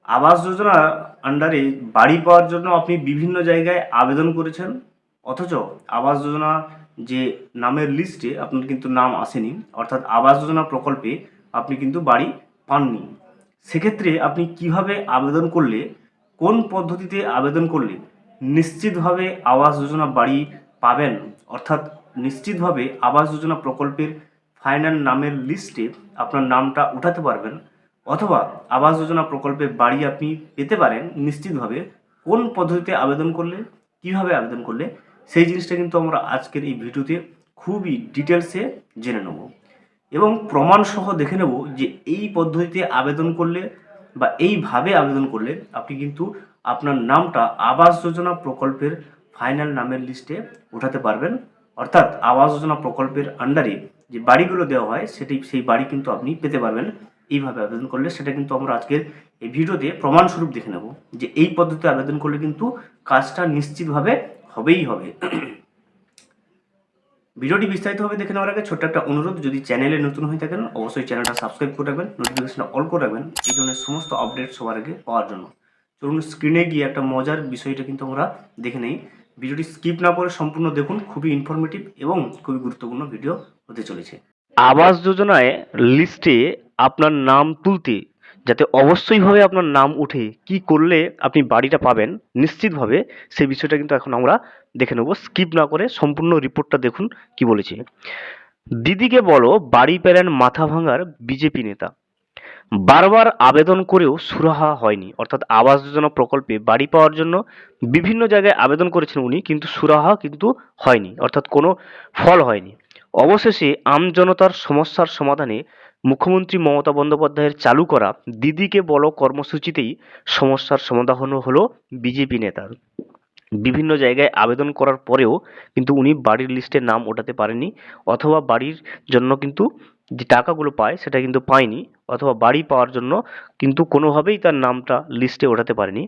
আবাস যোজনার আন্ডারে বাড়ি পাওয়ার জন্য আপনি বিভিন্ন জায়গায় আবেদন করেছেন, অথচ আবাস যোজনা যে নামের লিস্টে আপনার কিন্তু নাম আসেনি, অর্থাৎ আবাস যোজনা প্রকল্পে আপনি কিন্তু বাড়ি পাননি। সেক্ষেত্রে আপনি কিভাবে আবেদন করলে, কোন পদ্ধতিতে আবেদন করলে নিশ্চিতভাবে আবাস যোজনা বাড়ি পাবেন, অর্থাৎ নিশ্চিতভাবে আবাস যোজনা প্রকল্পের ফাইনাল নামের লিস্টে আপনার নামটা উঠাতে পারবেন, অথবা আবাস যোজনা প্রকল্পে বাড়ি আপনি পেতে পারেন নিশ্চিতভাবে, কোন পদ্ধতিতে আবেদন করলে, কিভাবে আবেদন করলে, সেই জিনিসটা কিন্তু আমরা আজকের এই ভিডিওতে খুবই ডিটেলসে জেনে নেব এবং প্রমাণ সহ দেখে নেব যে এই পদ্ধতিতে আবেদন করলে বা এইভাবে আবেদন করলে আপনি কিন্তু আপনার নামটা আবাস যোজনা প্রকল্পের ফাইনাল নামের লিস্টে উঠাতে পারবেন, অর্থাৎ আবাস যোজনা প্রকল্পের আন্ডারে যে বাড়িগুলো দেওয়া হয় সেই বাড়ি কিন্তু আপনি পেতে পারবেন এইভাবে আবেদন করলে। সেটা কিন্তু আমরা আজকের এই ভিডিওতে প্রমাণস্বরূপ দেখে নেব যে এই পদ্ধতিতে আবেদন করলে কিন্তু কাজটা নিশ্চিতভাবে হবেই হবে। ভিডিওটি বিস্তারিতভাবে দেখে নেওয়ার আগে ছোট্ট একটা অনুরোধ, যদি চ্যানেলে নতুন হয়ে থাকেন অবশ্যই চ্যানেলটা সাবস্ক্রাইব করে রাখবেন, নোটিফিকেশনটা অল করে রাখবেন এই ধরনের সমস্ত আপডেট সবার আগে পাওয়ার জন্য। চলুন স্ক্রিনে গিয়ে একটা মজার বিষয়টা কিন্তু আমরা দেখে নেই। ভিডিওটি স্কিপ না করে সম্পূর্ণ দেখুন, খুবই ইনফরমেটিভ এবং খুবই গুরুত্বপূর্ণ ভিডিও হতে চলেছে। আবাস যোজনায় লিস্টে আপনার নাম তুলতে যাতে অবশ্যইভাবে আপনার নাম উঠে কি করলে আপনি বাড়িটা পাবেন নিশ্চিতভাবে, সেই বিষয়টা কিন্তু এখন আমরা দেখে নেব। স্কিপ না করে সম্পূর্ণ রিপোর্টটা দেখুন কি বলেছে। দিদিকে বলো বাড়ি পেলেন মাথা ভাঙার বিজেপি নেতা, বারবার আবেদন করেও সুরাহা হয়নি। অর্থাৎ আবাস যোজনা প্রকল্পে বাড়ি পাওয়ার জন্য বিভিন্ন জায়গায় আবেদন করেছেন উনি, কিন্তু সুরাহা কিন্তু হয়নি, অর্থাৎ কোনো ফল হয়নি। অবশেষে আমজনতার সমস্যার সমাধানে মুখ্যমন্ত্রী মমতা বন্দ্যোপাধ্যায়ের চালু করা দিদিকে বলো কর্মসূচিতেই সমস্যার সমাধান হলো বিজেপি নেতার। বিভিন্ন জায়গায় আবেদন করার পরেও কিন্তু উনি বাড়ির লিস্টে নাম ওঠাতে পারেননি, অথবা বাড়ির জন্য কিন্তু যে টাকাগুলো পায় সেটা কিন্তু পায়নি, অথবা বাড়ি পাওয়ার জন্য কিন্তু কোনোভাবেই তার নামটা লিস্টে ওঠাতে পারেনি।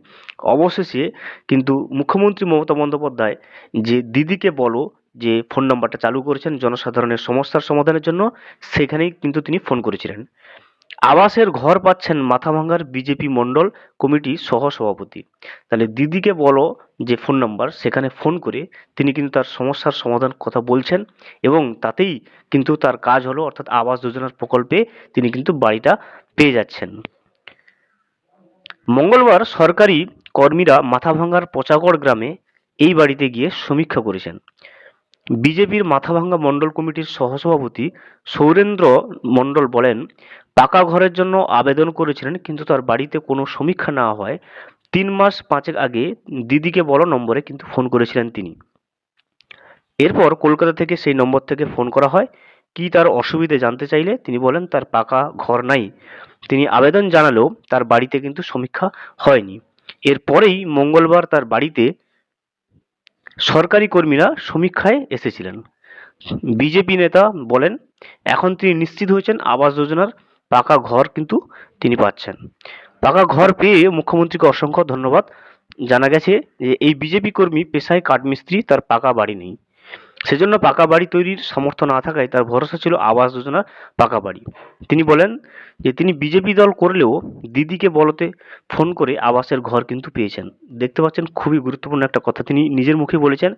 অবশেষে কিন্তু মুখ্যমন্ত্রী মমতা বন্দ্যোপাধ্যায় যে দিদিকে বলো যে ফোন নাম্বারটা চালু করেছেন জনসাধারণের সমস্যার সমাধানের জন্য, সেখানেই কিন্তু তিনি ফোন করেছিলেন। আবাসের ঘর পাচ্ছেন মাথাভাঙার বিজেপি মণ্ডল কমিটি সহসভাপতি। তাহলে দিদিকে বলো যে ফোন নাম্বার, সেখানে ফোন করে তিনি কিন্তু তার সমস্যার সমাধান কথা বলছেন এবং তাতেই কিন্তু তার কাজ হলো, অর্থাৎ আবাস যোজনার প্রকল্পে তিনি কিন্তু বাড়িটা পেয়ে যাচ্ছেন। মঙ্গলবার সরকারি কর্মীরা মাথাভাঙার পচাগড় গ্রামে এই বাড়িতে গিয়ে সমীক্ষা করেছেন। বিজেপির মাথাভাঙা মণ্ডল কমিটির সহসভাপতি সৌরেন্দ্র মণ্ডল বলেন, পাকা ঘরের জন্য আবেদন করেছিলেন কিন্তু তার বাড়িতে কোনো সমীক্ষা না হওয়ায় 3 মাস 5 আগে দিদিকে বলো নম্বরে কিন্তু ফোন করেছিলেন তিনি। এরপর কলকাতা থেকে সেই নম্বর থেকে ফোন করা হয়। কি তার অসুবিধে জানতে চাইলে তিনি বলেন তার পাকা ঘর নাই। তিনি আবেদন জানালেও তার বাড়িতে কিন্তু সমীক্ষা হয়নি। এরপরেই মঙ্গলবার তার বাড়িতে সরকারি কর্মীরা সমীক্ষায় এসেছিলেন। বিজেপি নেতা বলেন, এখন তিনি নিশ্চিত হয়েছেন আবাস যোজনার পাকা ঘর কিন্তু তিনি পাচ্ছেন। পাকা ঘর পেয়ে মুখ্যমন্ত্রীকে অসংখ্য ধন্যবাদ। জানা গেছে যে এই বিজেপি কর্মী পেশায় কাঠমিস্ত্রি, তার পাকা বাড়ি নেই, সেজন্য পাকা বাড়ি তৈরির সামর্থ্য না থাকায় তার ভরসা ছিল আবাস যোজনার পাকা বাড়ি। তিনি বলেন যে তিনি বিজেপি দল করলেও দিদিকে বলতে ফোন করে আবাসের ঘর কিন্তু পেয়েছেন। দেখতে পাচ্ছেন খুবই গুরুত্বপূর্ণ একটা কথা তিনি নিজের মুখে বলেছেন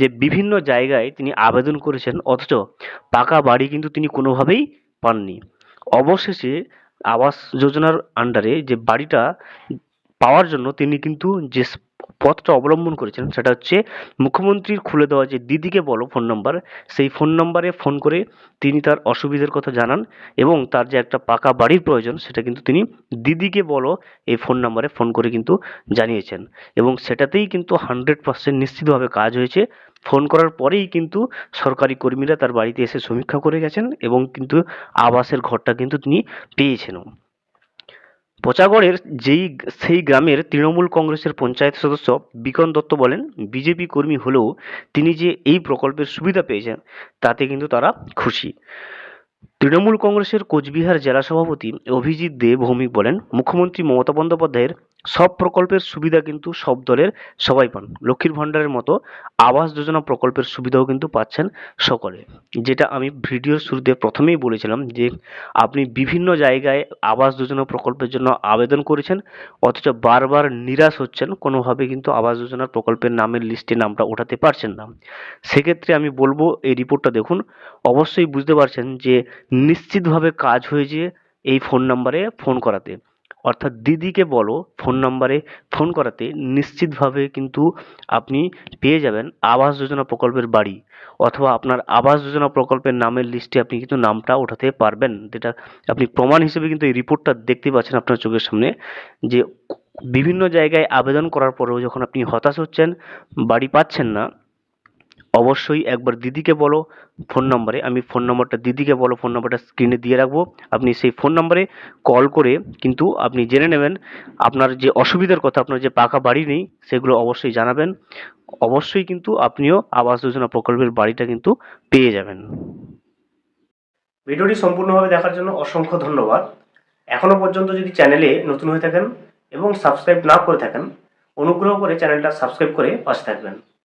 যে বিভিন্ন জায়গায় তিনি আবেদন করেছেন, অথচ পাকা বাড়ি কিন্তু তিনি কোনোভাবেই পাননি। অবশেষে আবাস যোজনার আন্ডারে যে বাড়িটা পাওয়ার জন্য তিনি কিন্তু যে পথটা অবলম্বন করেছেন সেটা হচ্ছে মুখ্যমন্ত্রীর খুলে দেওয়া যে দিদিকে বলো ফোন নাম্বার, সেই ফোন নাম্বারে ফোন করে তিনি তার অসুবিধার কথা জানান এবং তার যে একটা পাকা বাড়ির প্রয়োজন সেটা কিন্তু তিনি দিদিকে বলো এই ফোন নাম্বারে ফোন করে কিন্তু জানিয়েছেন এবং সেটাতেই কিন্তু 100% নিশ্চিতভাবে কাজ হয়েছে। ফোন করার পরেই কিন্তু সরকারি কর্মীরা তার বাড়িতে এসে সমীক্ষা করে গেছেন এবং কিন্তু আবাসের ঘরটা কিন্তু তিনি পেয়েছেন। পচাগড়ের সেই গ্রামের তৃণমূল কংগ্রেসের পঞ্চায়েত সদস্য বিকন দত্ত বলেন, বিজেপি কর্মী হলেও তিনি যে এই প্রকল্পের সুবিধা পেয়েছেন তাতে কিন্তু তারা খুশি। তৃণমূল কংগ্রেসের কোচবিহার জেলা সভাপতি অভিজিৎ দে ভৌমিক বলেন, মুখ্যমন্ত্রী মমতা বন্দ্যোপাধ্যায়ের সব প্রকল্পের সুবিধা কিন্তু সব দলের সবাই পান। লক্ষ্মীর ভাণ্ডারের মতো আবাস যোজনা প্রকল্পের সুবিধাও কিন্তু পাচ্ছেন সকলে। যেটা আমি ভিডিওর শুরুতে প্রথমেই বলেছিলাম যে আপনি বিভিন্ন জায়গায় আবাস যোজনা প্রকল্পের জন্য আবেদন করেছেন, অথচ বারবার নিরাশ হচ্ছেন, কোনোভাবে কিন্তু আবাস যোজনা প্রকল্পের নামের লিস্টে নামটা ওঠাতে পারছেন না। সেক্ষেত্রে আমি বলবো এই রিপোর্টটা দেখুন, অবশ্যই বুঝতে পারছেন যে নিশ্চিতভাবে কাজ হয়েছে এই ফোন নাম্বারে ফোন করাতে। অর্থাৎ দিদিকে বলো ফোন নাম্বারে ফোন করাতে নিশ্চিতভাবে কিন্তু আপনি পেয়ে যাবেন আবাস যোজনা প্রকল্পের বাড়ি, অথবা আপনার আবাস যোজনা প্রকল্পের নামের লিস্টে আপনি কিন্তু নামটা ওঠাতে পারবেন। যেটা আপনি প্রমাণ হিসেবে কিন্তু এই রিপোর্টটা দেখতে পাচ্ছেন আপনার চোখের সামনে, যে বিভিন্ন জায়গায় আবেদন করার পরেও যখন আপনি হতাশ হচ্ছেন, বাড়ি পাচ্ছেন না, অবশ্যই একবার দিদিকে বলো ফোন নম্বরে, আমি ফোন নম্বরটা দিদিকে বলো ফোন নম্বরটা স্ক্রিনে দিয়ে রাখবো, আপনি সেই ফোন নম্বরে কল করে কিন্তু আপনি জেনে নেবেন আপনার যে অসুবিধার কথা, আপনার যে পাকা বাড়ি নেই সেগুলো অবশ্যই জানাবেন। অবশ্যই কিন্তু আপনিও আবাস যোজনা প্রকল্পের বাড়িটা কিন্তু পেয়ে যাবেন। ভিডিওটি সম্পূর্ণভাবে দেখার জন্য অসংখ্য ধন্যবাদ। এখনো পর্যন্ত যদি চ্যানেলে নতুন হয়ে থাকেন এবং সাবস্ক্রাইব না করে থাকেন, অনুগ্রহ করে চ্যানেলটা সাবস্ক্রাইব করে পাশে থাকবেন।